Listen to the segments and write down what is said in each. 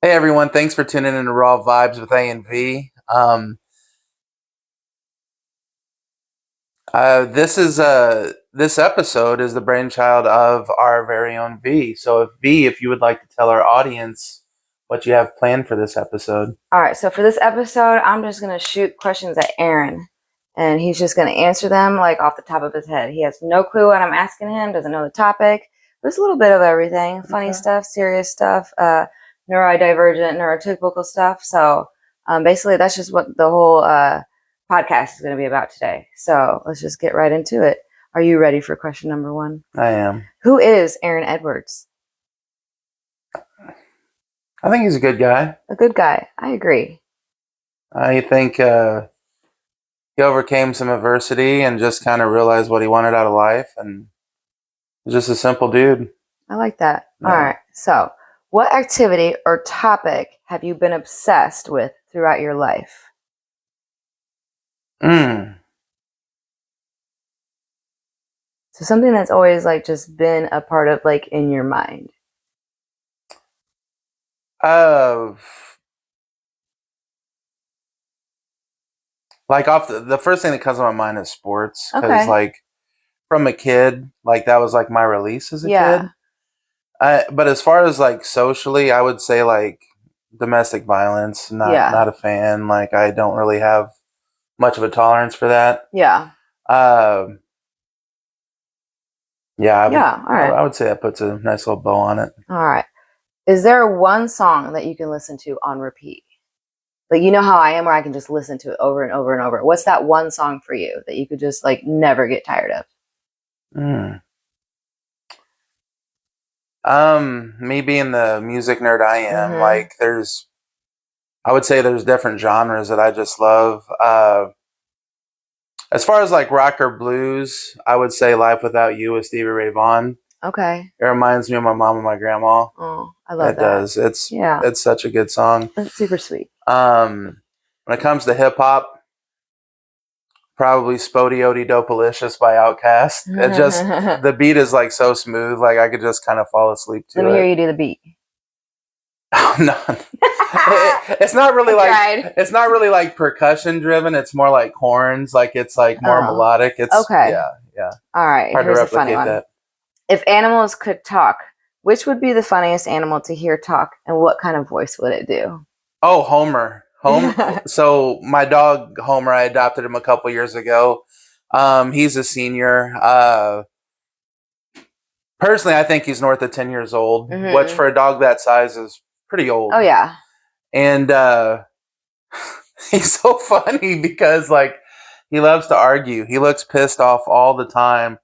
Hey everyone, thanks for tuning in to Raw Vibes with A and V. This episode is the brainchild of our very own V. So, if you would like to tell our audience what you have planned for this episode. All right, so for this episode, I'm just going to shoot questions at Aaron, and he's just going to answer them like off the top of his head. He has no clue what I'm asking him, doesn't know the topic. There's a little bit of everything, funny stuff, serious stuff, neurodivergent, neurotypical stuff. So basically, that's just what the whole podcast is going to be about today. So let's just get right into it. Are you ready for question number one? I am. Who is Aaron Edwards? I think he's a good guy. A good guy. I agree. I think he overcame some adversity and just kind of realized what he wanted out of life, and he's just a simple dude. I like that. Yeah. All right. So, what activity or topic have you been obsessed with throughout your life? So something that's always like just been a part of like in your mind. Like off the first thing that comes to my mind is sports, because Okay. like from a kid, like that was like my release as a kid. But as far as like socially, I would say like domestic violence. Not a fan. Like I don't really have much of a tolerance for that. Yeah. Yeah. All right. I would say that puts a nice little bow on it. All right. Is there one song that you can listen to on repeat? Like, you know how I am, where I can just listen to it over and over and over. What's that one song for you that you could just like never get tired of? Me being the music nerd I am, like I would say there's different genres that I just love. As far as like rock or blues, I would say "Life Without You" with Stevie Ray Vaughan. Okay. It reminds me of my mom and my grandma. Oh, I love that. It does. It's such a good song. That's super sweet. When it comes to hip hop, probably "Spodioty Dopalicious" by Outkast. It just the beat is like so smooth, like I could just kind of fall asleep to it. Let me hear you do the beat. Oh no. It's not really like percussion driven. It's more like horns. Like it's like more melodic. It's okay. Yeah. All right. Hard Here's to a funny one. that. If animals could talk, which would be the funniest animal to hear talk, and what kind of voice would it do? Oh, Homer. So my dog Homer, I adopted him a couple years ago. He's a senior. Personally, I think he's north of 10 years old, which for a dog that size is pretty old. Oh yeah. And he's so funny because like he loves to argue. He looks pissed off all the time.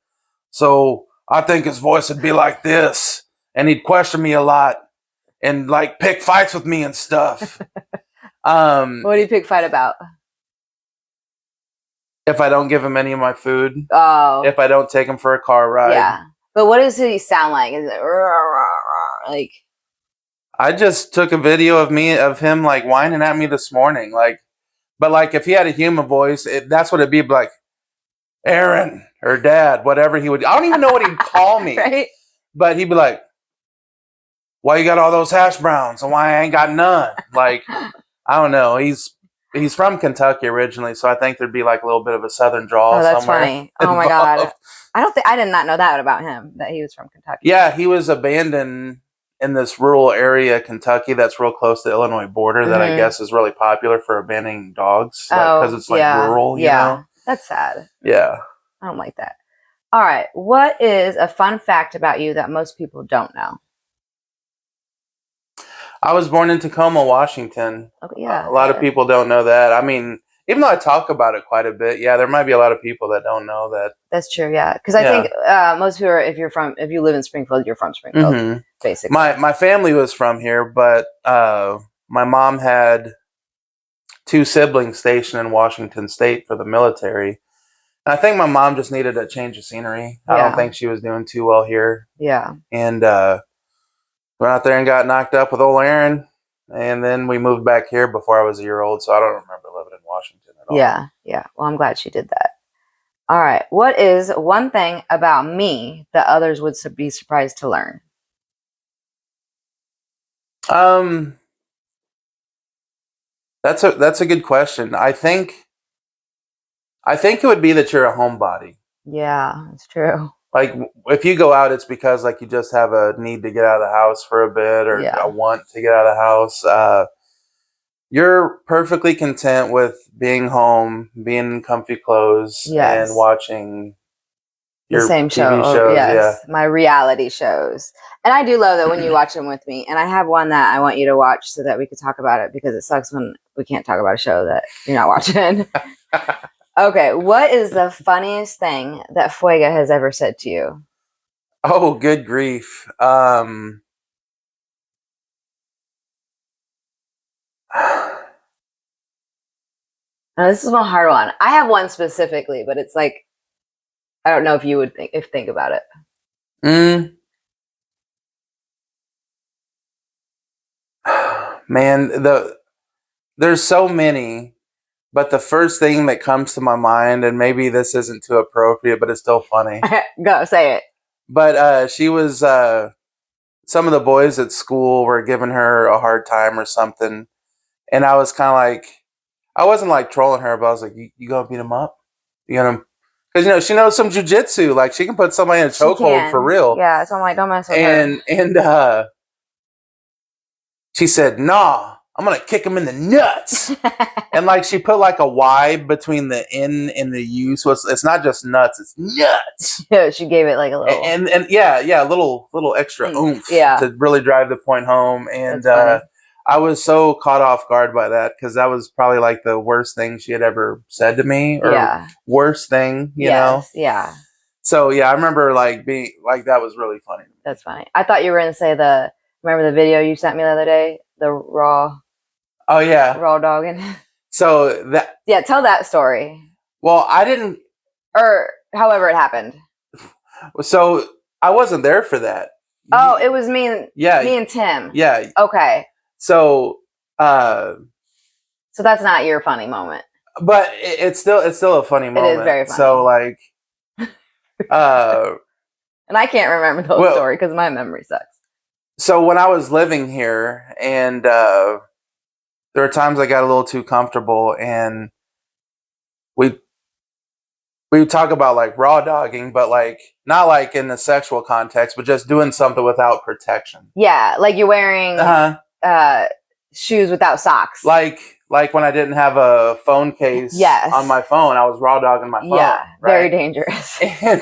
So I think his voice would be like this, and he'd question me a lot and like pick fights with me and stuff. What do you pick fight about? If I don't give him any of my food. Oh. If I don't take him for a car ride. Yeah. But what does he sound like? Is it like? I just took a video of him like whining at me this morning, like. But like, if he had a human voice, that's what it'd be like, Aaron or Dad, whatever he would. I don't even know what he'd call me, right? But he'd be like, "Why you got all those hash browns and why I ain't got none?" Like, I don't know. He's from Kentucky originally, so I think there'd be like a little bit of a southern drawl. Oh, that's funny. Oh my god, I did not know that about him, that he was from Kentucky. Yeah, he was abandoned in this rural area, Kentucky, that's real close to the Illinois border, that I guess is really popular for abandoning dogs, because it's like rural. You know? That's sad. Yeah, I don't like that. All right, what is a fun fact about you that most people don't know? I was born in Tacoma, Washington. Okay, yeah, a lot of people don't know that. I mean, even though I talk about it quite a bit, yeah, there might be a lot of people that don't know that. That's true, yeah. Because I think most people are, if you live in Springfield, you're from Springfield, basically. My family was from here, but my mom had 2 siblings stationed in Washington State for the military. And I think my mom just needed a change of scenery. I don't think she was doing too well here. Yeah. And went out there and got knocked up with old Aaron. And then we moved back here before I was a year old, so I don't remember living in Washington at all. Yeah. Well, I'm glad she did that. All right. What is one thing about me that others would be surprised to learn? That's a good question. I think it would be that you're a homebody. Yeah, it's true. Like if you go out, it's because like you just have a need to get out of the house for a bit or Yeah. a want to get out of the house. You're perfectly content with being home, being in comfy clothes, Yes. and watching The your same show. TV shows. Yes, Yeah. my reality shows. And I do love that when you watch them with me. And I have one that I want you to watch so that we could talk about it because it sucks when we can't talk about a show that you're not watching. Okay, what is the funniest thing that Fuega has ever said to you? Oh, good grief. Now, this is one hard one. I have one specifically, but it's like I don't know if you would think about it. Man, there's so many, but the first thing that comes to my mind, and maybe this isn't too appropriate, but it's still funny. Go say it. But she was some of the boys at school were giving her a hard time or something, and I was kind of like, I wasn't like trolling her, but I was like, you gonna beat him up? You gonna? Because she knows some jujitsu, like she can put somebody in a chokehold for real. Yeah, so I'm like, don't mess with her. And she said, "Nah, I'm gonna kick him in the nuts." And like she put like a Y between the N and the U, so it's not just nuts, it's nuts. Yeah, she gave it like a little and yeah, a little extra oomph to really drive the point home. And I was so caught off guard by that because that was probably like the worst thing she had ever said to me, or worst thing, you know. Yeah. So yeah, I remember like being like that was really funny. That's funny. I thought you were gonna say remember the video you sent me the other day, the raw. Oh yeah, raw dogging. So that tell that story. Well, I didn't, or however it happened. So I wasn't there for that. Oh, it was me and me and Tim. Yeah. Okay. So that's not your funny moment. But it's still a funny moment. It is very funny. So like and I can't remember the whole story because my memory sucks. So when I was living here, and there were times I got a little too comfortable, and we would talk about like raw dogging, but like not like in the sexual context, but just doing something without protection. Yeah, like you're wearing shoes without socks. Like when I didn't have a phone case on my phone, I was raw dogging my phone. Yeah, very dangerous. And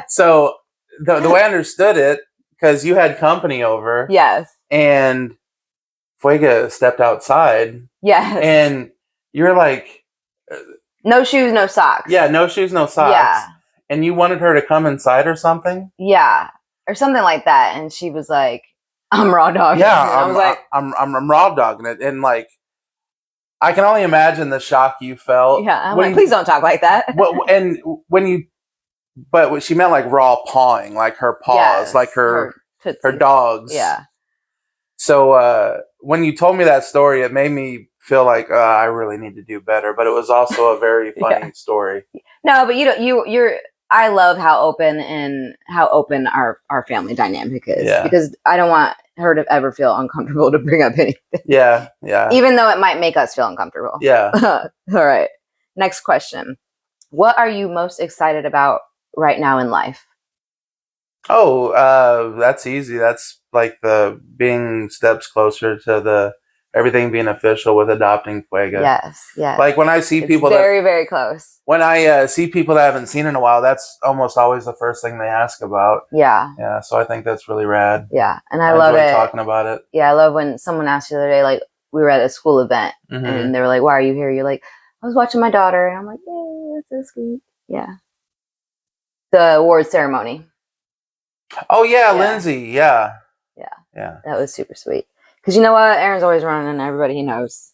so the way I understood it, because you had company over. Yes. And Fuega stepped outside. Yes. And you're like, no shoes, no socks. Yeah, no shoes, no socks. Yeah. And you wanted her to come inside or something? Yeah. Or something like that. And she was like, I'm raw dogging. Yeah, I was like, I'm raw dogging it. And like, I can only imagine the shock you felt. Yeah, I'm like, please don't talk like that. And when you, but what she meant like raw pawing, like her paws, yes, like her dogs. Yeah. So when you told me that story, it made me feel like I really need to do better. But it was also a very funny story. No, but you're. I love how open our family dynamic is, because I don't want her to ever feel uncomfortable to bring up anything. Yeah, yeah. Even though it might make us feel uncomfortable. Yeah. All right. Next question. What are you most excited about right now in life? Oh, that's easy. That's like the being steps closer to everything being official with adopting Fuega. Yes, yes. Like when I see people very, very close. When I see people that I haven't seen in a while, that's almost always the first thing they ask about. Yeah. Yeah. So I think that's really rad. Yeah, and I love it. Talking about it. Yeah, I love when someone asked the other day, like we were at a school event, and they were like, "Why are you here?" You're like, "I was watching my daughter," and I'm like, "Yay, that's so sweet." Yeah. The award ceremony. Oh yeah, Lindsay. Yeah. Yeah. Yeah. That was super sweet. Because you know what? Aaron's always running, and everybody he knows.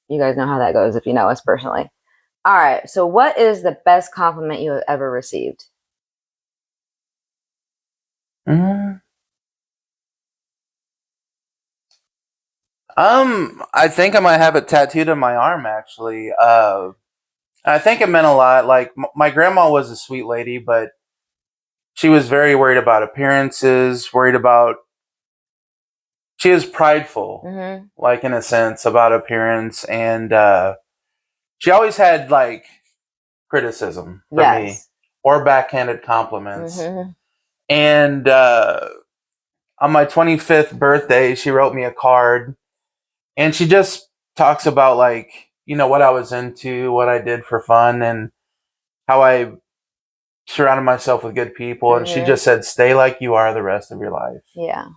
You guys know how that goes if you know us personally. All right. So what is the best compliment you have ever received? I think I might have it tattooed on my arm, actually. I think it meant a lot. Like my grandma was a sweet lady, but she was very worried about appearances, she is prideful, Mm-hmm. like in a sense about appearance, and she always had like criticism for me Yes. or backhanded compliments. Mm-hmm. And on my 25th birthday, she wrote me a card, and she just talks about like, you know, what I was into, what I did for fun, and how I surrounded myself with good people. And she Mm-hmm. just said, stay like you are the rest of your life. Yeah.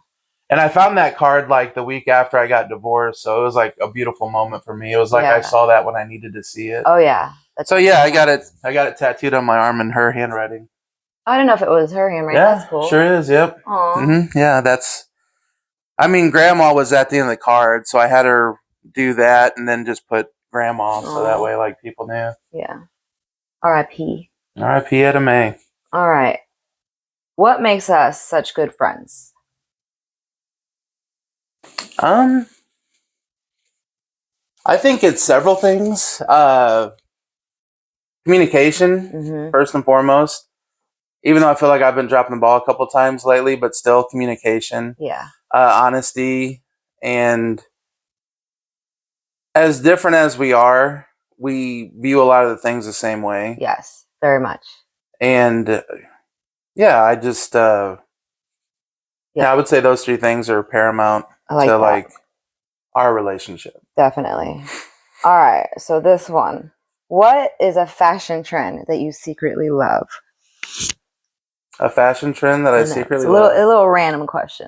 And I found that card like the week after I got divorced. So it was like a beautiful moment for me. It was like I Yeah. saw that when I needed to see it. Oh yeah. So yeah, I got it tattooed on my arm in her handwriting. I don't know if it was her handwriting. Yeah, That's cool. sure is. Yep. Aw. Yeah, I mean, Grandma was at the end of the card, so I had her do that and then just put Grandma, so that Aw. way like people knew. Yeah. R.I.P. R.I.P. Etta May. All right. What makes us such good friends? I think it's several things. Communication, Mm-hmm. first and foremost. Even though I feel like I've been dropping the ball a couple times lately, but still communication, Yeah. honesty, and as different as we are, we view a lot of the things the same way. Yes. Very much. And yeah, I just yeah, I would say those three things are paramount I like to that. like our relationship. Definitely. All right. So this one. What is a fashion trend that you secretly love? A fashion trend that I secretly it's a love. little random question.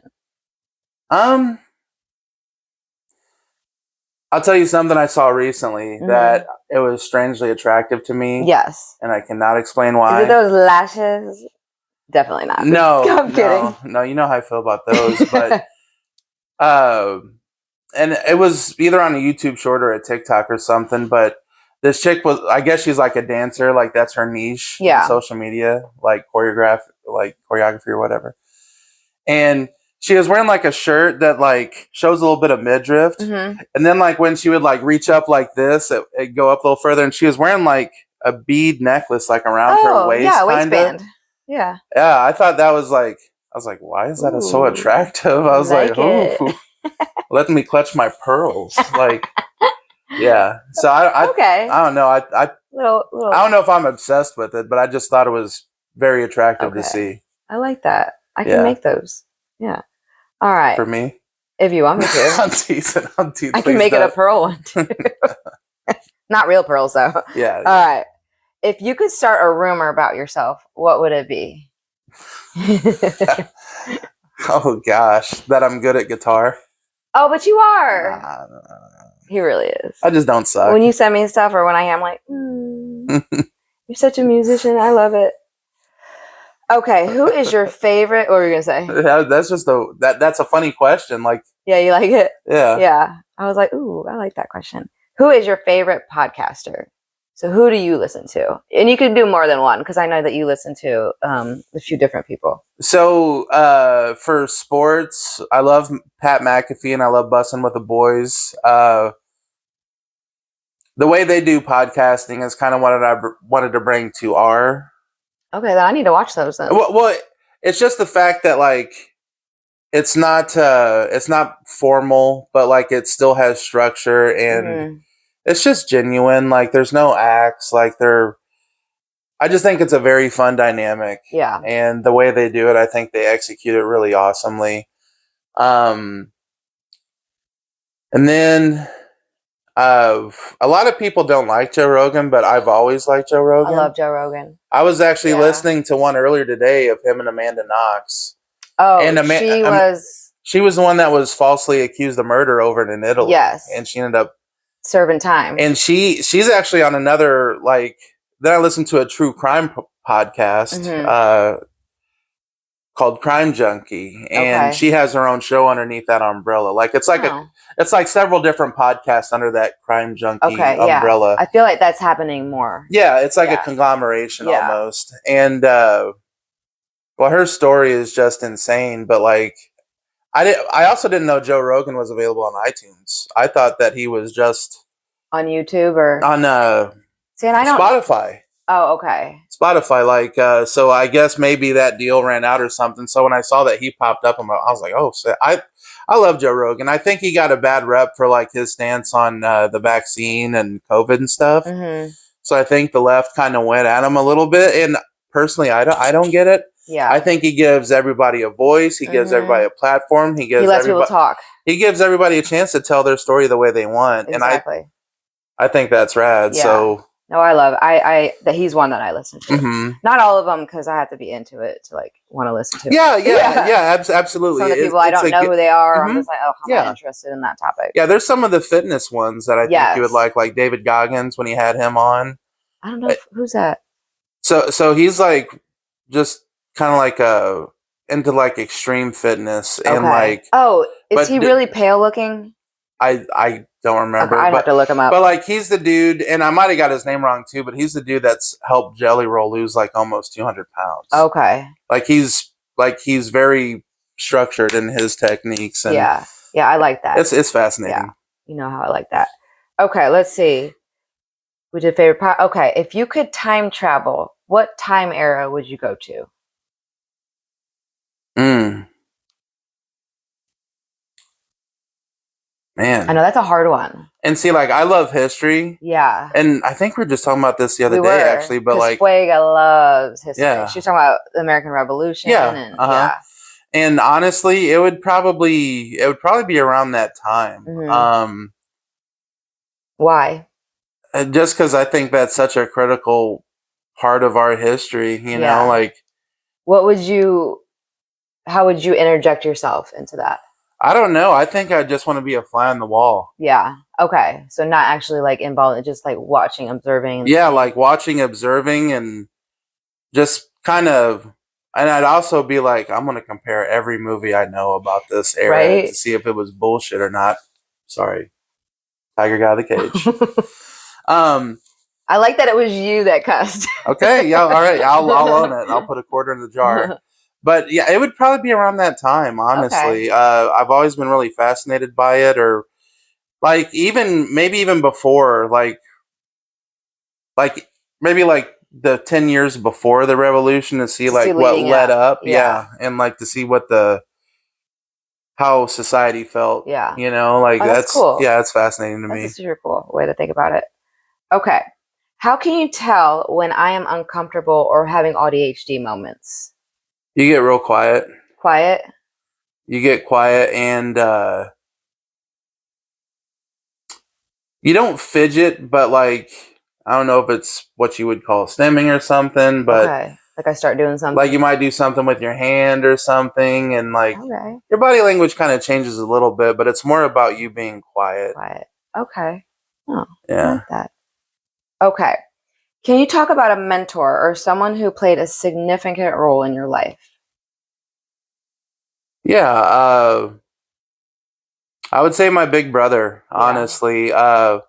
I'll tell you something I saw recently that it was strangely attractive to me. Yes. And I cannot explain why. Is it those lashes? Definitely not. No, I'm kidding. No, you know how I feel about those. But and it was either on a YouTube short or a TikTok or something, but this chick was, I guess she's like a dancer, like that's her niche in social media, like choreography or whatever. And she was wearing like a shirt that like shows a little bit of midriff. Mm-hmm. And then like when she would like reach up like this, it'd go up a little further. And she was wearing like a bead necklace like around her waist. Yeah, waistband. Yeah. Yeah, I thought that was like, I was like, why is that so attractive? I was like ooh, let me clutch my pearls. Like, yeah. So I don't know. I don't know if I'm obsessed with it, but I just thought it was very attractive to see. I like that. I can make those. Yeah. All right. For me? If you want me to. I'm teasing. I can make it a pearl one too. Not real pearls though. Yeah. All right. If you could start a rumor about yourself, what would it be? Oh gosh, that I'm good at guitar. Oh, but you are. Nah. He really is. I just don't suck. When you send me stuff or when I am like, you're such a musician. I love it. Okay, who is your favorite? What were you gonna say? That's just that's a funny question. Like, yeah, you like it? Yeah. Yeah. I was like, ooh, I like that question. Who is your favorite podcaster? So who do you listen to? And you can do more than one because I know that you listen to a few different people. So for sports, I love Pat McAfee and I love Bussin' with the Boys. The way they do podcasting is kind of what I wanted to bring to our. Okay, then I need to watch those then. Well, it's just the fact that like it's not formal, but like it still has structure and it's just genuine. Like there's no acts. Like I just think it's a very fun dynamic. Yeah. And the way they do it, I think they execute it really awesomely. And then a lot of people don't like Joe Rogan, but I've always liked Joe Rogan. I love Joe Rogan. I was actually listening to one earlier today of him and Amanda Knox. Oh, and she was the one that was falsely accused of murder over in Italy. Yes. And she ended up serving time. And she's actually on another, like, then I listened to a true crime podcast called Crime Junkie, and she has her own show underneath that umbrella. Like it's like it's like several different podcasts under that Crime Junkie umbrella. I feel like that's happening more. Yeah, it's like a conglomeration almost. And well, her story is just insane. But like, I also didn't know Joe Rogan was available on iTunes. I thought that he was just on YouTube or on Spotify. Oh, okay. Spotify, so I guess maybe that deal ran out or something. So when I saw that he popped up, I was like, oh, shit. I love Joe Rogan. I think he got a bad rep for like his stance on the vaccine and COVID and stuff. Mm-hmm. So I think the left kind of went at him a little bit. And personally, I don't get it. Yeah. I think he gives everybody a voice. He gives everybody a platform. He lets people talk. He gives everybody a chance to tell their story the way they want. Exactly. And I think that's rad. Yeah. So no, I love it. I that he's one that I listen to. mm-hmm. Not all of them because I have to be into it to like want to listen to. Yeah, absolutely. Some of the people I don't know who they are. Mm-hmm. I'm just like, oh, I'm not interested in that topic. Yeah, there's some of the fitness ones that I think you would like David Goggins when he had him on. I don't know who's that. So he's like just kind of like into like extreme fitness and like. Oh, is he really pale looking? I don't remember. I'd have to look him up. But like he's the dude, and I might have got his name wrong too. But he's the dude that's helped Jelly Roll lose like almost 200 pounds. Okay. Like he's very structured in his techniques. And yeah, I like that. It's fascinating. Yeah, you know how I like that. Okay, let's see. We did favorite part. Okay, if you could time travel, what time era would you go to? Man, I know that's a hard one. And see, like I love history. Yeah. And I think we were just talking about this the other day, actually. But like, Fuega loves history. Yeah. She was talking about the American Revolution. Yeah. And, yeah. And honestly, it would probably be around that time. Mm-hmm. Why? Just because I think that's such a critical part of our history. You know, like. How would you interject yourself into that? I don't know. I think I just want to be a fly on the wall. Yeah. Okay. So not actually like involved, just like watching, observing. Yeah, like watching, observing, and just kind of. And I'd also be like, I'm going to compare every movie I know about this era to see if it was bullshit or not. Sorry. Tiger got out of the cage. I like that it was you that cussed. Okay. Yeah. All right. I'll own it. I'll put a quarter in the jar. But yeah, it would probably be around that time, honestly. Okay. I've always been really fascinated by it, or like maybe even before, like maybe like the 10 years before the revolution to see what led up. Yeah. And like to see how society felt. Yeah. You know, like that's cool. Yeah, that's fascinating to me. That's a super cool way to think about it. Okay. How can you tell when I am uncomfortable or having ADHD moments? You get real quiet. Quiet? You get quiet and you don't fidget, but like, I don't know if it's what you would call stimming or something, but like I start doing something. Like you might do something with your hand or something, and like your body language kind of changes a little bit, but it's more about you being quiet. Quiet. Okay. Oh, yeah. I like that. Okay. Can you talk about a mentor or someone who played a significant role in your life? Yeah, I would say my big brother, honestly. And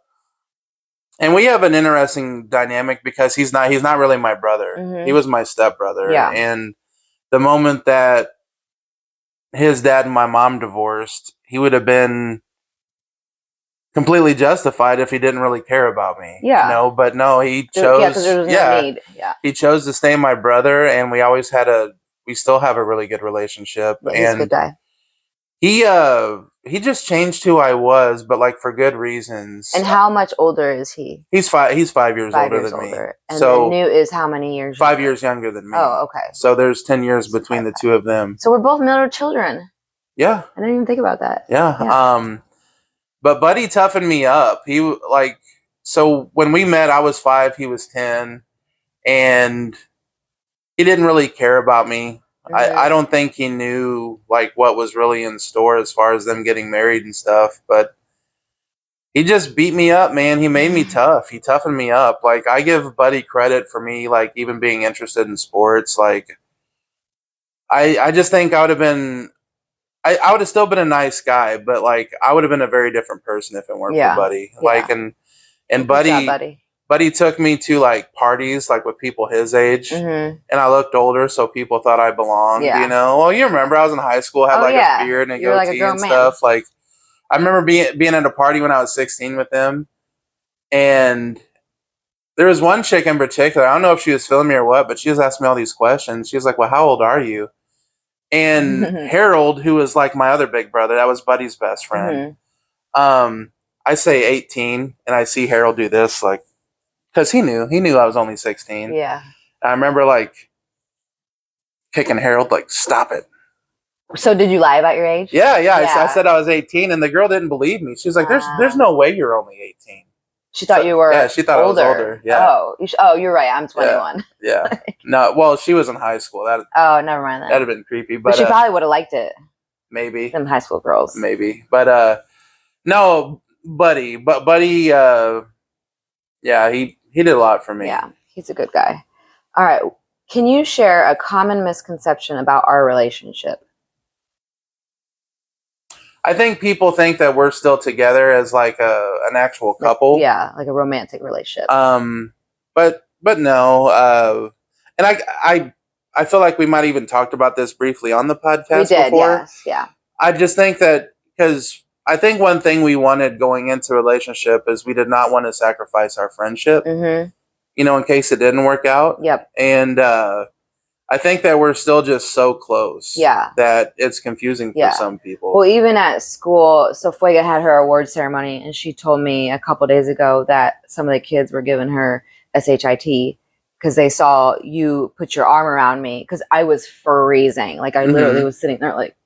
we have an interesting dynamic because he's not really my brother. Mm-hmm. He was my stepbrother. Yeah. And the moment that his dad and my mom divorced, he would have been completely justified if he didn't really care about me. Yeah. You know, but no, he chose. Yeah, because there was no need. Yeah. He chose to stay my brother, and we still have a really good relationship. Yeah, he's a good guy. He just changed who I was, but like for good reasons. And how much older is he? He's 5 years older than me. And so New is how many years? 5 years younger than me. Oh, okay. So there's 10 years between the two of them. So we're both middle children. Yeah. I didn't even think about that. Yeah. But Buddy toughened me up. So when we met, I was 5, he was 10, and he didn't really care about me. Mm-hmm. I don't think he knew like what was really in store as far as them getting married and stuff, but he just beat me up, man. He made me tough. He toughened me up. Like I give Buddy credit for me, like even being interested in sports. Like I just think I would have still been a nice guy, but like I would have been a very different person if it weren't for Buddy. Like and Buddy took me to like parties like with people his age, mm-hmm. and I looked older, so people thought I belonged. Yeah. You know, well, you remember I was in high school, had a beard and a goatee and stuff. Like I remember being at a party when I was 16 with him, and There was one chick in particular. I don't know if she was filming me or what, but she was asking me all these questions. She was like, "Well, how old are you?" And Harold, who was like my other big brother, that was Buddy's best friend. I say 18, and I see Harold do this, like, because he knew I was only 16. Yeah. I remember like kicking Harold, like, "Stop it." So did you lie about your age? Yeah. I said I was 18, and the girl didn't believe me. She was like, "There's no way you're only 18." She thought you were. Yeah, she thought older. I was older. Yeah. Oh, you're right. I'm 21. Yeah. No, well, she was in high school. Oh, never mind that. That'd have been creepy, but she probably would have liked it. Maybe. Them high school girls. Maybe. But no, Buddy. But Buddy, yeah, he did a lot for me. Yeah, he's a good guy. All right. Can you share a common misconception about our relationship? I think people think that we're still together as like an actual couple. Like a romantic relationship. But no. And I feel like we might even talked about this briefly on the podcast before. Yes, yeah. I just think that because I think one thing we wanted going into a relationship is we did not want to sacrifice our friendship. Mm-hmm. You know, in case it didn't work out. Yep. And I think that we're still just so close. Yeah. That it's confusing for some people. Well, even at school, so Fuega had her award ceremony, and she told me a couple days ago that some of the kids were giving her SHIT because they saw you put your arm around me because I was freezing. Like I literally was sitting there like,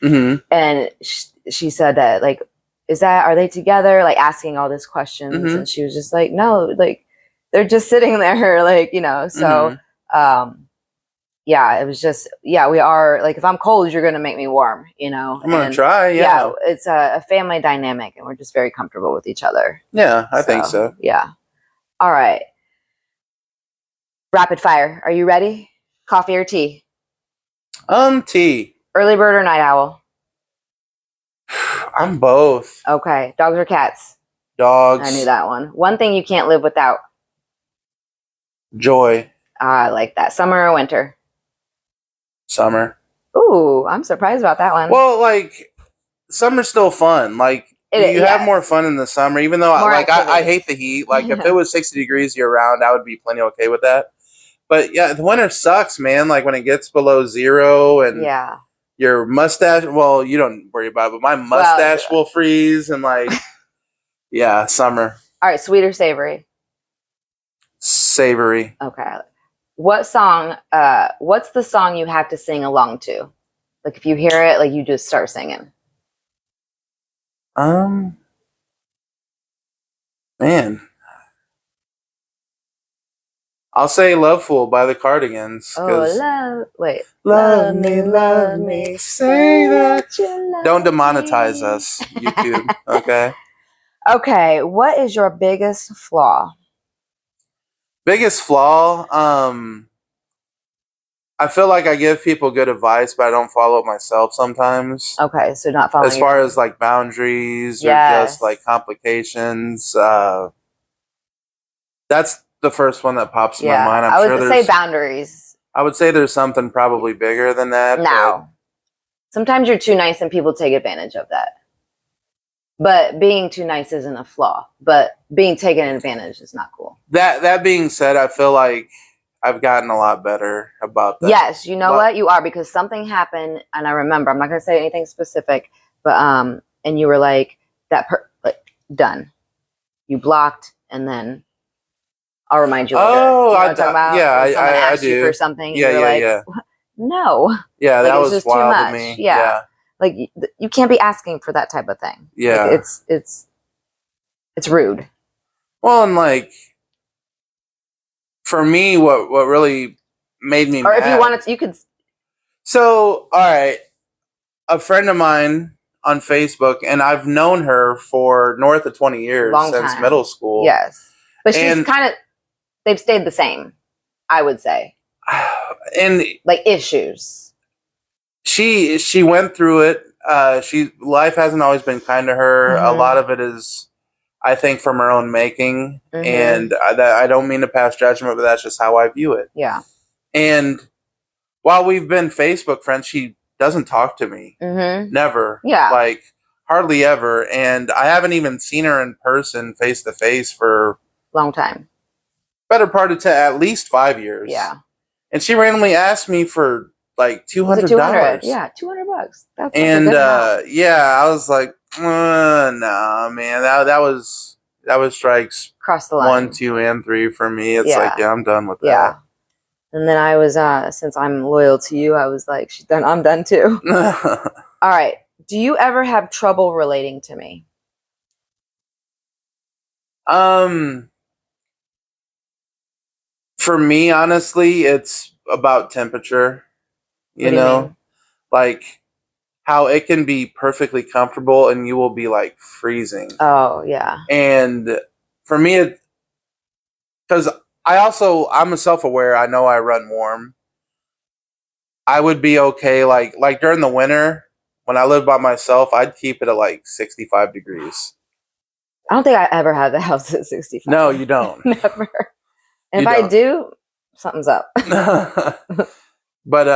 and she said that like, are they together? Like asking all these questions. And she was just like, no, like they're just sitting there like, you know, so, yeah, it was just, we are like, if I'm cold, you're going to make me warm, you know? I'm going to try. Yeah. It's a family dynamic and we're just very comfortable with each other. Yeah, I think so. Yeah. All right. Rapid fire. Are you ready? Coffee or tea? Tea. Early bird or night owl? I'm both. Okay. Dogs or cats? Dogs. I knew that one. One thing you can't live without? Joy. I like that. Summer or winter? Summer. Ooh, I'm surprised about that one. Well, like, summer's still fun. Like, you have more fun in the summer, even though I hate the heat. Like, if it was 60 degrees year round, I would be plenty okay with that. But yeah, the winter sucks, man. Like when it gets below 0 and your mustache, well, you don't worry about it, but my mustache will freeze and like, yeah, summer. All right, sweet or savory? Savory. Okay. What's the song you have to sing along to? Like if you hear it, like you just start singing. Man. I'll say Love Fool by the Cardigans. Love me, say that you love Don't demonetize us, YouTube, okay? Okay, what is your biggest flaw? Biggest flaw? I feel like I give people good advice, but I don't follow it myself sometimes. Okay, so not following as far as like boundaries or just like complications. That's the first one that pops in my mind. I would say boundaries. I would say there's something probably bigger than that. No. Sometimes you're too nice and people take advantage of that. But being too nice isn't a flaw. But being taken advantage is not cool. That being said, I feel like I've gotten a lot better about that. Yes, you know what? You are, because something happened, and I remember, I'm not going to say anything specific, but and you were like, done. You blocked, and then I'll remind you later. Oh, you know what I'm talking about? I asked do. You for something. Yeah, you were like, no. Yeah, like, that was just wild to me. Yeah. Like you can't be asking for that type of thing. Yeah, like, it's rude. Well, and like for me, what really made me mad, if you wanted to, you could. So, all right, a friend of mine on Facebook, and I've known her for north of 20 years, since middle school. Yes, but she's kind of, they've stayed the same, I would say. And like issues. She went through it. Life hasn't always been kind to her. A lot of it is, I think, from her own making. And I don't mean to pass judgment, but that's just how I view it. Yeah. And while we've been Facebook friends, she doesn't talk to me. Never. Yeah. Like, hardly ever. And I haven't even seen her in person, face to face, for long time. better part of 10, at least 5 years. Yeah. And she randomly asked me for like $200. 200. Yeah, $200. That's like a And good amount. yeah, I was like, nah, man, that was strikes Cross the 1, line. 2, and 3 for me. It's Yeah. like, yeah, I'm done with Yeah. And then I was, since I'm loyal to you, I was like, she's done. I'm done too. that. All right. Do you ever have trouble relating to me? For me, honestly, it's about temperature. What You do you know, mean? like how it can be perfectly comfortable and you will be like freezing. Oh, yeah. And for me, because I'm self-aware. I know I run warm. I would be okay. Like during the winter when I lived by myself, I'd keep it at like 65 degrees. I don't think I ever had the house at 65. No, you don't. Never. And You if I don't. do, something's up. But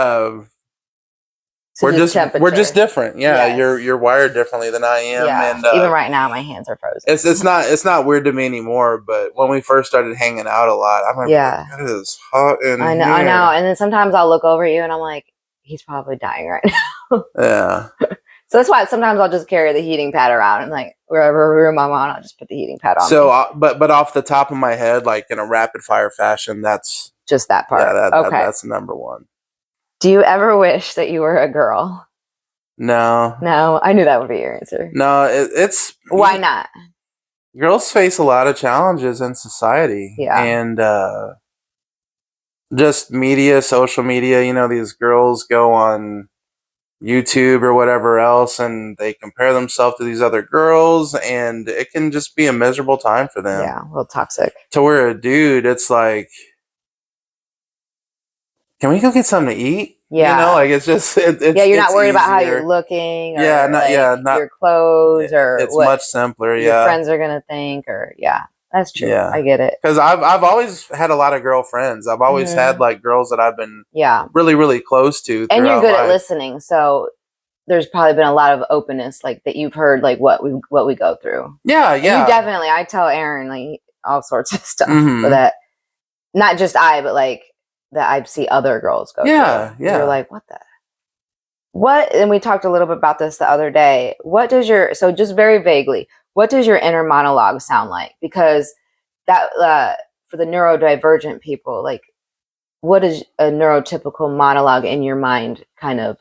So we're just just temperature. we're just different. Yeah, Yes. you're wired differently than I am, Yeah. and Even right now, my hands are frozen. it's not weird to me anymore. But when we first started hanging out a lot, I remember Yeah. like, it is hot in I know. here. I know. And then sometimes I'll look over at you and I'm like, he's probably dying right now. Yeah. So that's why sometimes I'll just carry the heating pad around and like wherever room I'm on, I'll just put the heating pad on. So, but off the top of my head, like in a rapid fire fashion, that's just that part. Yeah, okay. That's number one. Do you ever wish that you were a girl? No. No, I knew that would be your answer. No, it's why not? Girls face a lot of challenges in society, yeah, and just media, social media. You know, these girls go on YouTube or whatever else, and they compare themselves to these other girls, and it can just be a miserable time for them. Yeah, a little toxic. To where a dude, it's like, can we go get something to eat? Yeah. You know, like it's just it's yeah, you're not worried easier. about how you're looking or yeah, not your clothes or it's what much simpler. your friends are gonna think or that's true. Yeah. I get it. Because I've always had a lot of girlfriends. I've always had like girls that I've been really, really close to. And you're good at listening, so there's probably been a lot of openness, like that you've heard, like what we go through. Yeah, and you definitely. I tell Aaron like all sorts of stuff for that. Not just but like that I see other girls go through. Yeah. You're like, what? And we talked a little bit about this the other day. What does so just very vaguely, what does your inner monologue sound like? Because that for the neurodivergent people, like what does a neurotypical monologue in your mind kind of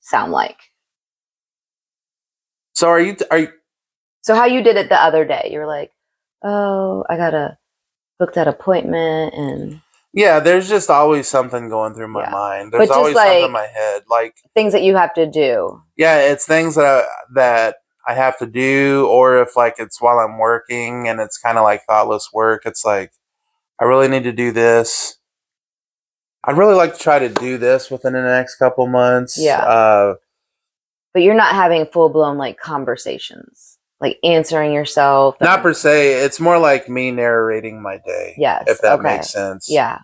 sound like? So are you so how you did it the other day? You were like, oh, I gotta book that appointment and yeah, there's just always something going through my mind. There's always something in my head, like things that you have to do. Yeah, it's things that I have to do, or if like it's while I'm working and it's kind of like thoughtless work. It's like I really need to do this. I'd really like to try to do this within the next couple months. Yeah. But you're not having full blown like conversations, like answering yourself. Not per se. It's more like me narrating my day. Yes. If that makes sense. Yeah.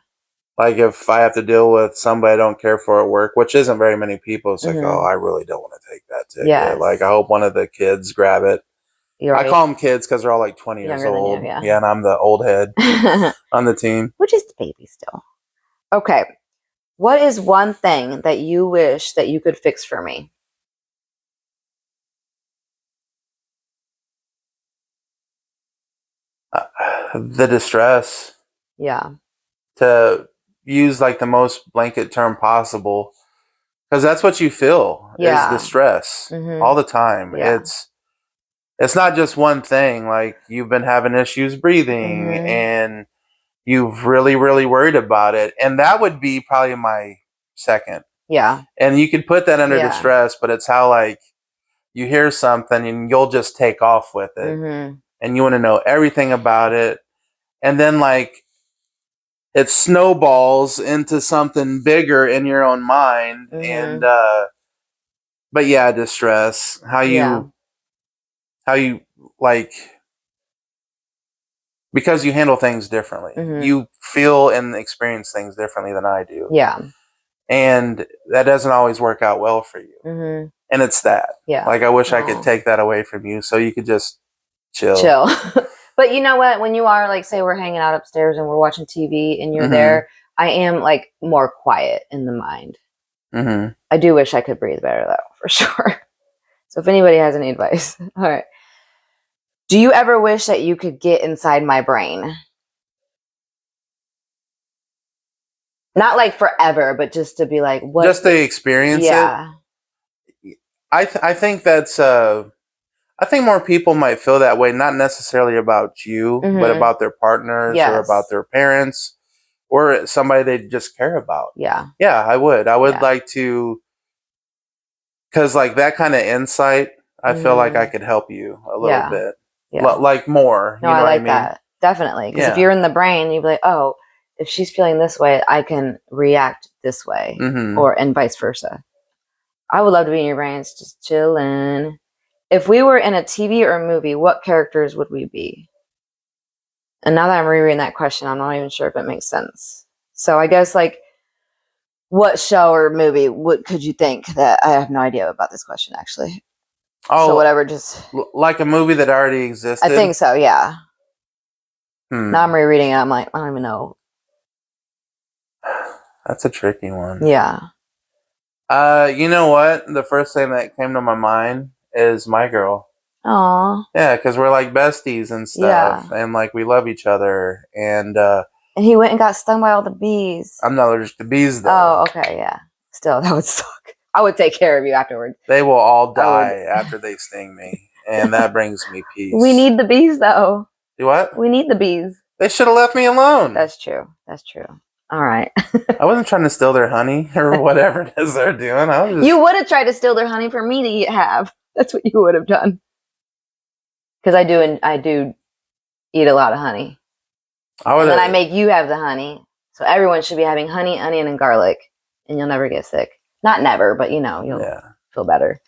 Like if I have to deal with somebody I don't care for at work, which isn't very many people, it's like, oh, I really don't want to take that ticket. Yes. Like I hope one of the kids grab it. I call them kids because they're all like 20 years old. Yeah, and I'm the old head on the team. Which is the baby still. Okay. What is one thing that you wish that you could fix for me? The distress. Yeah. To use like the most blanket term possible, because that's what you feel is distress all the time. Yeah. It's not just one thing. Like you've been having issues breathing and you've really, really worried about it. And that would be probably my second. Yeah. And you could put that under distress, but it's how like you hear something and you'll just take off with it and you want to know everything about it. And then like it snowballs into something bigger in your own mind. And but yeah, distress. How you like, because you handle things differently. You feel and experience things differently than I do. Yeah. And that doesn't always work out well for you. And it's that. Yeah. Like I wish I could take that away from you so you could just chill. But you know what? When you are like, say we're hanging out upstairs and we're watching TV and you're there, I am like more quiet in the mind. I do wish I could breathe better though, for sure. So if anybody has any advice, all right. Do you ever wish that you could get inside my brain? Not like forever, but just to be like, what? Just to experience it. I think that's I think more people might feel that way, not necessarily about you, but about their partners or about their parents or somebody they just care about. Yeah. Yeah, I would. I would like to, because like that kind of insight, I feel like I could help you a little bit. Yeah. Like more. No, you know I like what I mean? that. Definitely. Because if you're in the brain, you'd be like, oh, if she's feeling this way, I can react this way. And vice versa. I would love to be in your brains, just chilling. If we were in a TV or a movie, what characters would we be? And now that I'm rereading that question, I'm not even sure if it makes sense. So I guess like, what show or movie could you think that I have no idea about this question actually? Oh, so whatever, just like a movie that already existed. I think so. Yeah. Now I'm rereading it. I'm like, I don't even know. That's a tricky one. Yeah. You know what? The first thing that came to my mind is My Girl. Aw. Yeah, because we're like besties and stuff, and like we love each other, and he went and got stung by all the bees. I'm not allergic to bees, though. Oh, okay, yeah. Still, that would suck. I would take care of you afterwards. They will all die after they sting me, and that brings me peace. We need the bees, though. Do what? We need the bees. They should have left me alone. That's true. That's true. All right. I wasn't trying to steal their honey or whatever it is they're doing. You would have tried to steal their honey for me to have. That's what you would have done. Because I do eat a lot of honey. And then I make you have the honey. So everyone should be having honey, onion, and garlic. And you'll never get sick. Not never, but you'll feel better.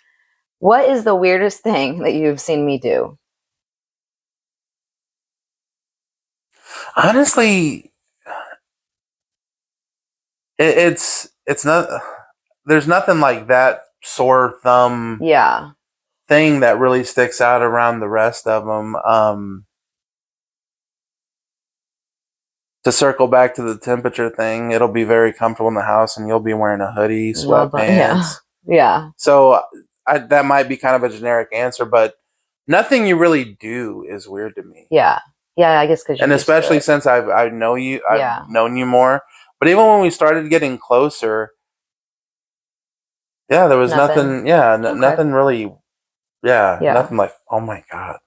What is the weirdest thing that you've seen me do? Honestly, it's not. There's nothing like that sore thumb. Thing that really sticks out around the rest of them. To circle back to the temperature thing, it'll be very comfortable in the house, and you'll be wearing a hoodie, sweatpants. Yeah. So that might be kind of a generic answer, but nothing you really do is weird to me. Yeah. Yeah, I guess because and especially since I know you, I've known you more. But even when we started getting closer, there was nothing. Nothing really. Yeah, nothing like, oh my God,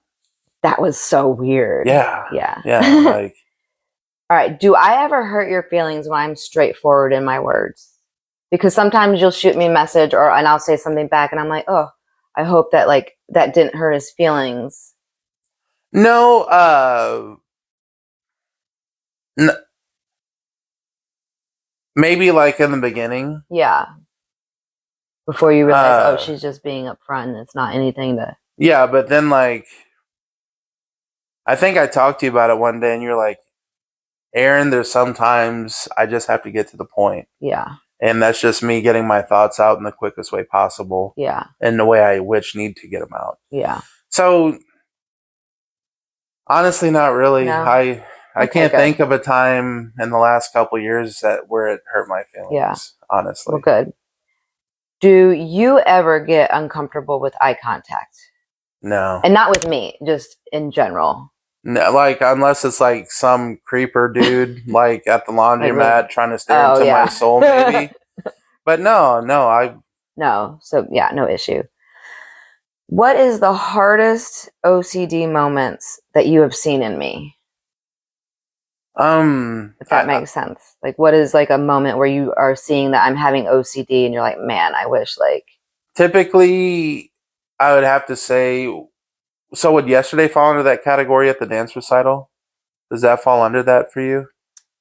that was so weird. Yeah. Like, all right. Do I ever hurt your feelings when I'm straightforward in my words? Because sometimes you'll shoot me a message and I'll say something back, and I'm like, oh, I hope that like that didn't hurt his feelings. No, maybe like in the beginning. Yeah. Before you realize, she's just being upfront and it's not anything to... Yeah, but then like, I think I talked to you about it one day and you're like, Aaron, there's sometimes I just have to get to the point. Yeah. And that's just me getting my thoughts out in the quickest way possible. Yeah. And the way I need to get them out. Yeah. So, honestly, not really. No? I can't think of a time in the last couple of years where it hurt my feelings. Yeah. Honestly. Well, good. Do you ever get uncomfortable with eye contact? No. And not with me, just in general. No, like unless it's like some creeper dude like at the laundromat trying to stare into my soul, maybe. But no. No. So yeah, no issue. What is the hardest OCD moments that you have seen in me? If that makes sense. Like, what is like a moment where you are seeing that I'm having OCD and you're like, man, I wish like... Typically, I would have to say, so would yesterday fall under that category at the dance recital? Does that fall under that for you?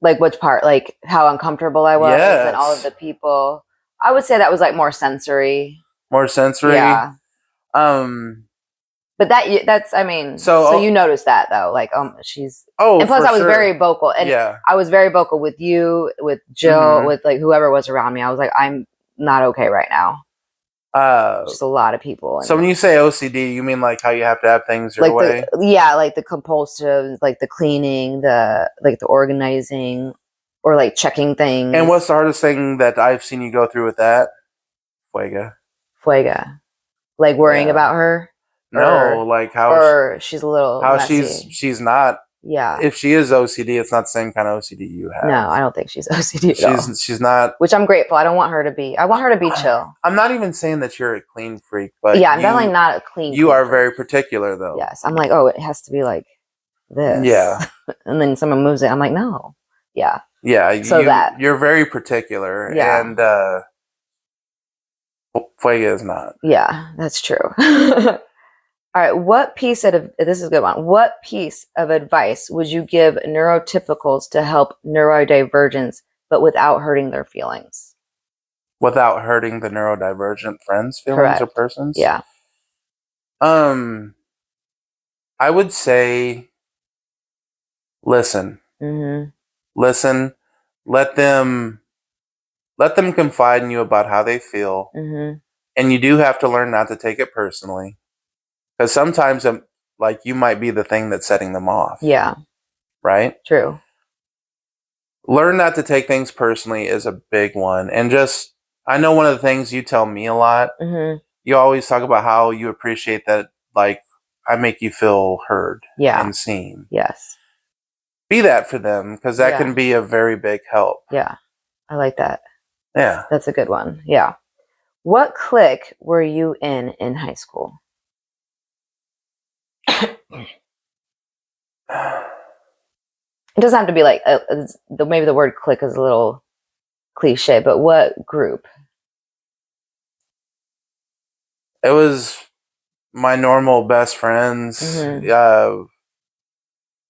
Like which part? Like how uncomfortable I was and all of the people? I would say that was like more sensory. More sensory? Yeah. But that's I mean, so you noticed that though, like she's and plus I was very vocal, and I was very vocal with you, with Jill, with like whoever was around me. I was like, I'm not okay right now. Just a lot of people. So when you say OCD, you mean like how you have to have things your way? Like the compulsive, like the cleaning, the organizing, or like checking things. And what's the hardest thing that I've seen you go through with that? Fuega. Like worrying about her? No, like how she's a little how messy. she's not. Yeah. If she is OCD, it's not the same kind of OCD you have. No, I don't think she's OCD at all. She's not. Which I'm grateful. I don't want her to be. I want her to be chill. I'm not even saying that you're a clean freak, but yeah, I'm definitely not a clean. You are very particular, though. Yes, I'm like, oh, it has to be like this. Yeah. And then someone moves it. I'm like, no. Yeah. Yeah. So you're very particular. Yeah. And Fuega is not. Yeah, that's true. All right. This is a good one. What piece of advice would you give neurotypicals to help neurodivergents, but without hurting their feelings? Without hurting the neurodivergent friends' feelings or persons? Yeah. I would say, listen. Mm-hmm. Listen. Let them confide in you about how they feel. Mm-hmm. And you do have to learn not to take it personally. Because sometimes, like, you might be the thing that's setting them off. Yeah. Right? True. Learn not to take things personally is a big one. And I know one of the things you tell me a lot, you always talk about how you appreciate that, like, I make you feel heard and seen. Yes. Be that for them, because that can be a very big help. Yeah. I like that. Yeah. That's a good one. Yeah. What clique were you in high school? It doesn't have to be like maybe the word clique is a little cliche, but what group? It was my normal best friends.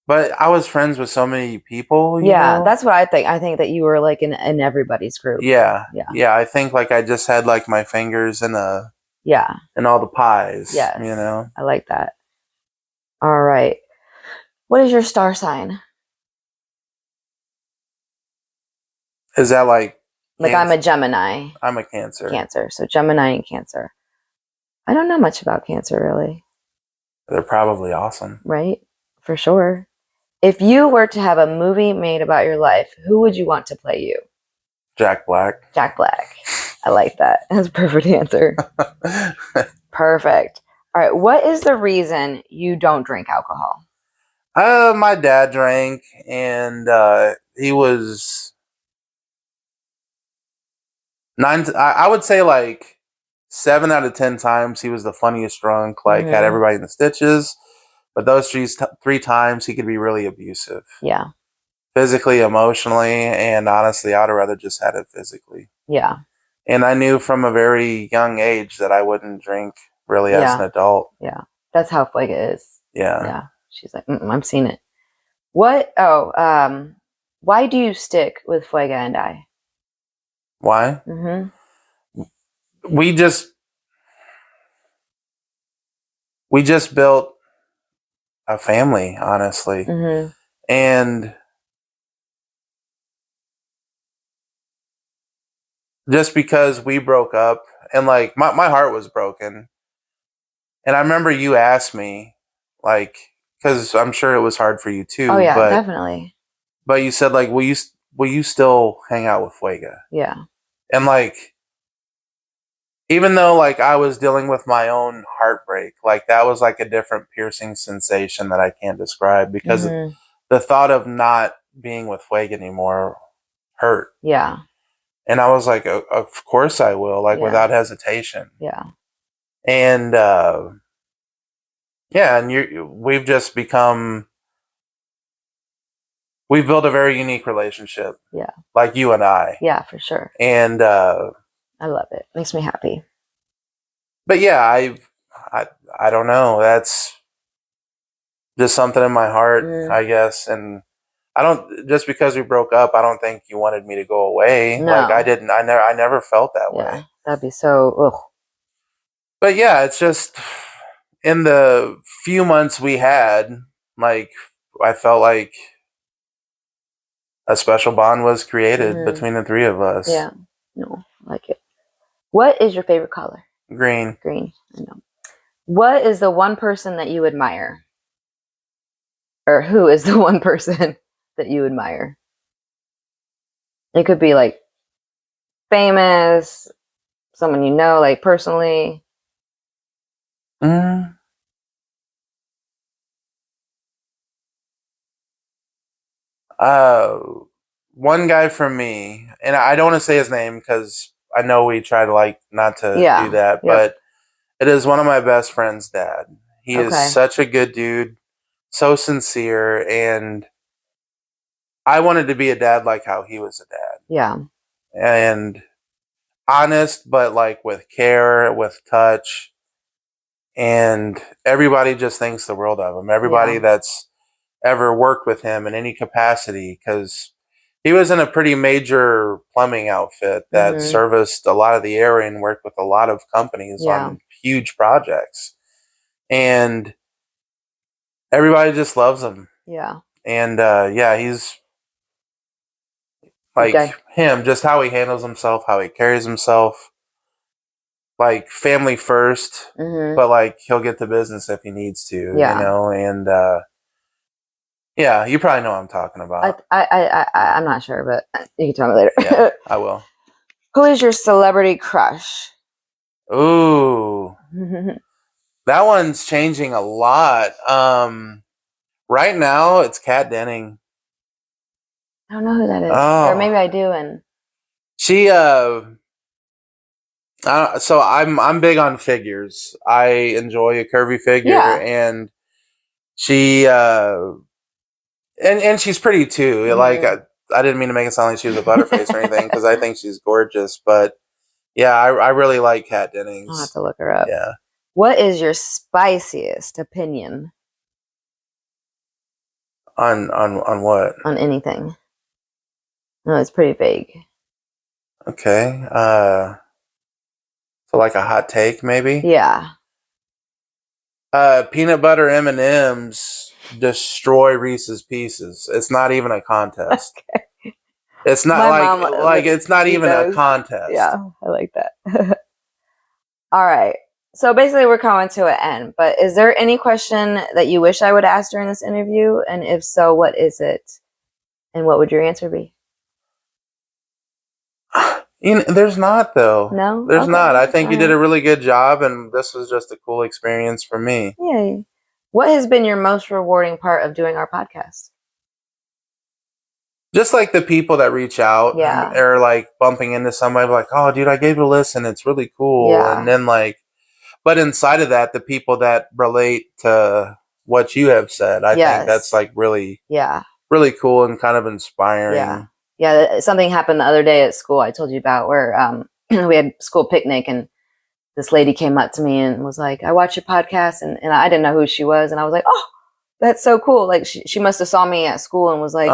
But I was friends with so many people. You know? That's what I think. I think that you were like in everybody's group. Yeah. I think like I just had like my fingers in in all the pies. Yes. You know. I like that. All right. What is your star sign? Is that like I'm a Gemini. I'm a Cancer. Cancer. So Gemini and Cancer. I don't know much about Cancer, really. They're probably awesome. Right? For sure. If you were to have a movie made about your life, who would you want to play you? Jack Black. Jack Black. I like that. That's a perfect answer. Perfect. All right. What is the reason you don't drink alcohol? My dad drank, and he was I would say like 7 out of 10 times he was the funniest drunk. Like had everybody in the stitches, but those 3 times he could be really abusive. Yeah. Physically, emotionally, and honestly, I'd rather just had it physically. Yeah. And I knew from a very young age that I wouldn't drink really as an adult. Yeah. That's how Fuega is. Yeah. Yeah. She's like, I'm seeing it. What? Oh, why do you stick with Fuega and I? Why? We just built a family, honestly. And just because we broke up, and like my heart was broken. And I remember you asked me, like, because I'm sure it was hard for you too. Oh yeah, definitely. But you said like, will you still hang out with Fuega? Yeah. And like, even though like I was dealing with my own heartbreak, like that was like a different piercing sensation that I can't describe, because the thought of not being with Fuega anymore hurt. Yeah. And I was like, of course I will, like without hesitation. Yeah. And and we've just we've built a very unique relationship. Yeah. Like you and I. Yeah, for sure. And I love it. Makes me happy. But yeah, I don't know. That's just something in my heart, I guess. And I don't, just because we broke up, I don't think you wanted me to go away. No. Like I never felt that way. That'd be so, ugh. But yeah, it's just in the few months we had, like, I felt like a special bond was created between the 3 of us. Yeah. No, I like it. What is your favorite color? Green. Green. I know. What is the one person that you admire? Or who is the one person that you admire? It could be like famous, someone you know, like personally. Mm. Uh, one guy from me, and I don't want to say his name because I know we try to like not to do that, Yep. but it is one of my best friend's dad. He is Okay. such a good dude, so sincere, and I wanted to be a dad like how he was a dad. Yeah. And honest, but like with care, with touch, and everybody just thinks the world of him. Everybody Yeah. that's ever worked with him in any capacity, because he was in a pretty major plumbing outfit that Mhm. serviced a lot of the area and worked with a lot of companies Yeah. on huge projects. And everybody just loves him. Yeah. And he's like Okay. him, just how he handles himself, how he carries himself, like family first, Mhm. but like he'll get to business if he needs to, Yeah. you know. And yeah, you probably know what I'm talking about. I'm not sure, but you can tell me later. Yeah, I will. Who is your celebrity crush? Ooh, I that one's changing a lot. Right now it's Kat Denning. don't know who that is, or Oh, maybe I do. And she so I'm big on figures. I enjoy a curvy figure, yeah, and she and she's pretty too. Like Mhm. I didn't mean to make it sound like she was a butterface or anything, because I think she's gorgeous. But yeah, I really like Kat I'll have Dennings. to look her up. Yeah. What is your spiciest opinion On what? on anything? No, it's pretty vague. Okay. So like a hot take, maybe. Yeah. Peanut butter M and M's destroy Reese's Pieces. It's not even a contest. It's not My like mom it's not eat even a those. contest. Yeah, I like that. All right. So basically, we're coming to an end. But is there any question that you wish I would ask during this interview? And if so, what is it? And what would your answer be? There's not though. No? There's Okay. not. I think All you did right. a really good job, and this was just a cool experience for me. Yay. What has been your most rewarding part of doing our podcast? Just like the people that reach out Yeah. or like bumping into somebody like, oh, dude, I gave it a listen. It's really cool. Yeah. And then like, but inside of that, the people that relate to what you have said, I think that's Yes. like really, Yeah. really cool and kind of inspiring. Yeah. Yeah. Something happened the other day at school I told you about where we had school picnic and this lady came up to me and was like, I watch your podcast, and I didn't know who she was. And I was like, oh, that's so cool. Like she must have saw me at school and was like,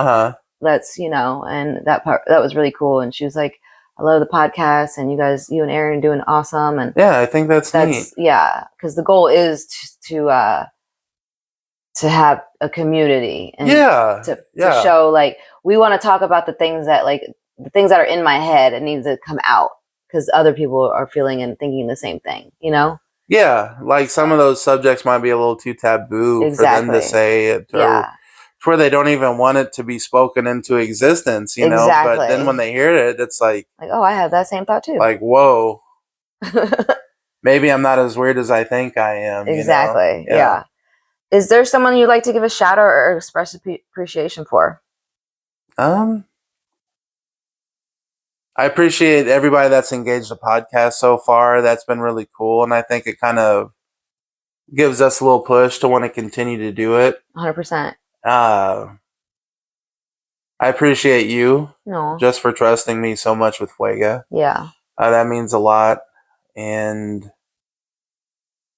that's, and that was really cool. And she was like, I love the podcast, and you and Aaron are doing awesome. And yeah, I think that's neat. Yeah. Cause the goal is to have a community and to show, like, we want to talk about the things that are in my head and needs to come out because other people are feeling and thinking the same thing, Yeah, like some of those subjects might be a little too taboo for them to say it, or where they don't even want it to be spoken into existence, Exactly. But then when they hear it, it's like, oh, I have that same thought too. Like, whoa, maybe I'm not as weird as I think I am. Exactly. Yeah. Is there someone you'd like to give a shout out or express appreciation for? I appreciate everybody that's engaged the podcast so far. That's been really cool. And I think it kind of gives us a little push to want to continue to do it. 100%. I appreciate you just for trusting me so much with Fuega. Yeah. That means a lot. And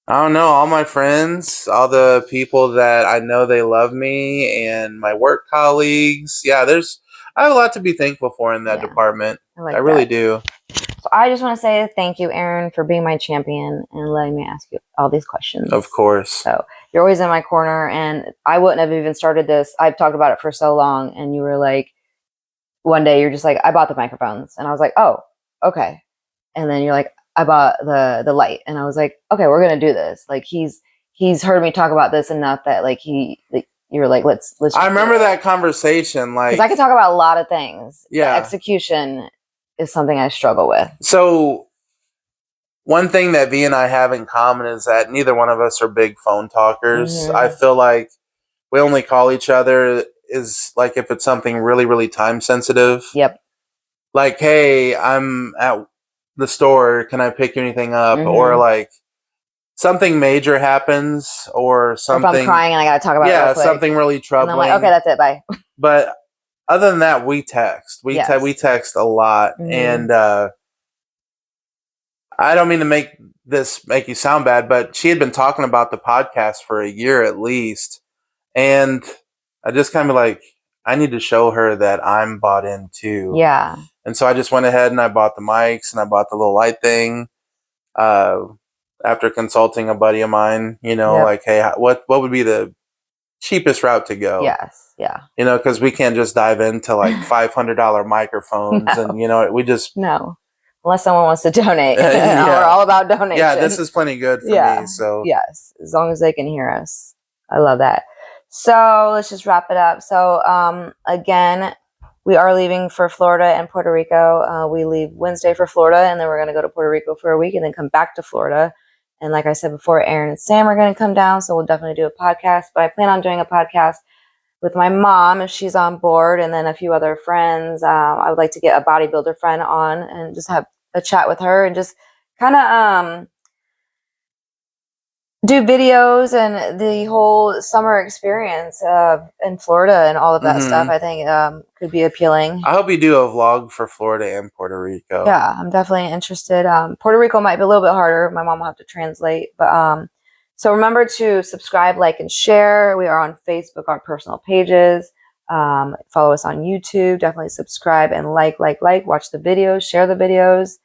I don't know, all my friends, all the people that I know they love me, and my work colleagues. Yeah, I have a lot to be thankful for in that department. I really do. So I just want to say thank you, Aaron, for being my champion and letting me ask you all these questions. Of course. So you're always in my corner, and I wouldn't have even started this. I've talked about it for so long, and you were like, one day you're just like, I bought the microphones. And I was like, oh, okay. And then you're like, I bought the light, and I was like, okay, we're gonna do this. Like he's heard me talk about this enough that like you're like, let's. I remember that conversation, like, because I could talk about a lot of things. Yeah. The execution is something I struggle with. So one thing that V and I have in common is that neither one of us are big phone talkers. Mhm. I feel like we only call each other is like if it's something really, really time sensitive. Yep. Like, hey, I'm at the store. Can I pick anything up? Mhm. Or like something major happens, or something. Or if I'm crying and I gotta talk about it real quick. something really troubling. And I'm like, okay, that's it. Bye. But other than that, we text. We text a lot, and I don't mean to make you sound bad, but she had been talking about the podcast for a year at least, and I just kind of like, I need to show her that I'm bought in too. Yeah. And so I just went ahead and I bought the mics and I bought the little light thing. After consulting a buddy of mine, like, hey, what would be the cheapest route to go? Yes. Yeah. Because we can't just dive into like $500 microphones, and we just unless someone wants to donate. Yeah. We're all about donation. Yeah, this is plenty good for me. So yes, as long as they can hear us. I love that. So let's just wrap it up. So again, we are leaving for Florida and Puerto Rico. We leave Wednesday for Florida, and then we're going to go to Puerto Rico for a week and then come back to Florida. And like I said before, Aaron and Sam are going to come down, so we'll definitely do a podcast. But I plan on doing a podcast with my mom if she's on board, and then a few other friends. I would like to get a bodybuilder friend on and just have a chat with her and just kind of do videos and the whole summer experience in Florida and all of that stuff. I think could be appealing. I hope you do a vlog for Florida and Puerto Rico. Yeah, I'm definitely interested. Puerto Rico might be a little bit harder. My mom will have to translate, but so remember to subscribe, like, and share. We are on Facebook, our personal pages. Follow us on YouTube. Definitely subscribe and like, watch the videos, share the videos.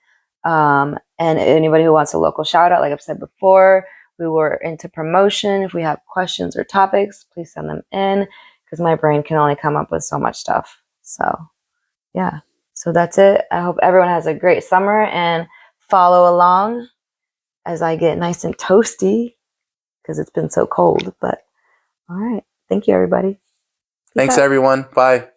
And anybody who wants a local shout out, like I've said before, we were into promotion. If we have questions or topics, please send them in, because my brain can only come up with so much stuff. So yeah, so that's it. I hope everyone has a great summer and follow along as I get nice and toasty, because it's been so cold. But all right, thank you, everybody. Thanks, everyone. Bye.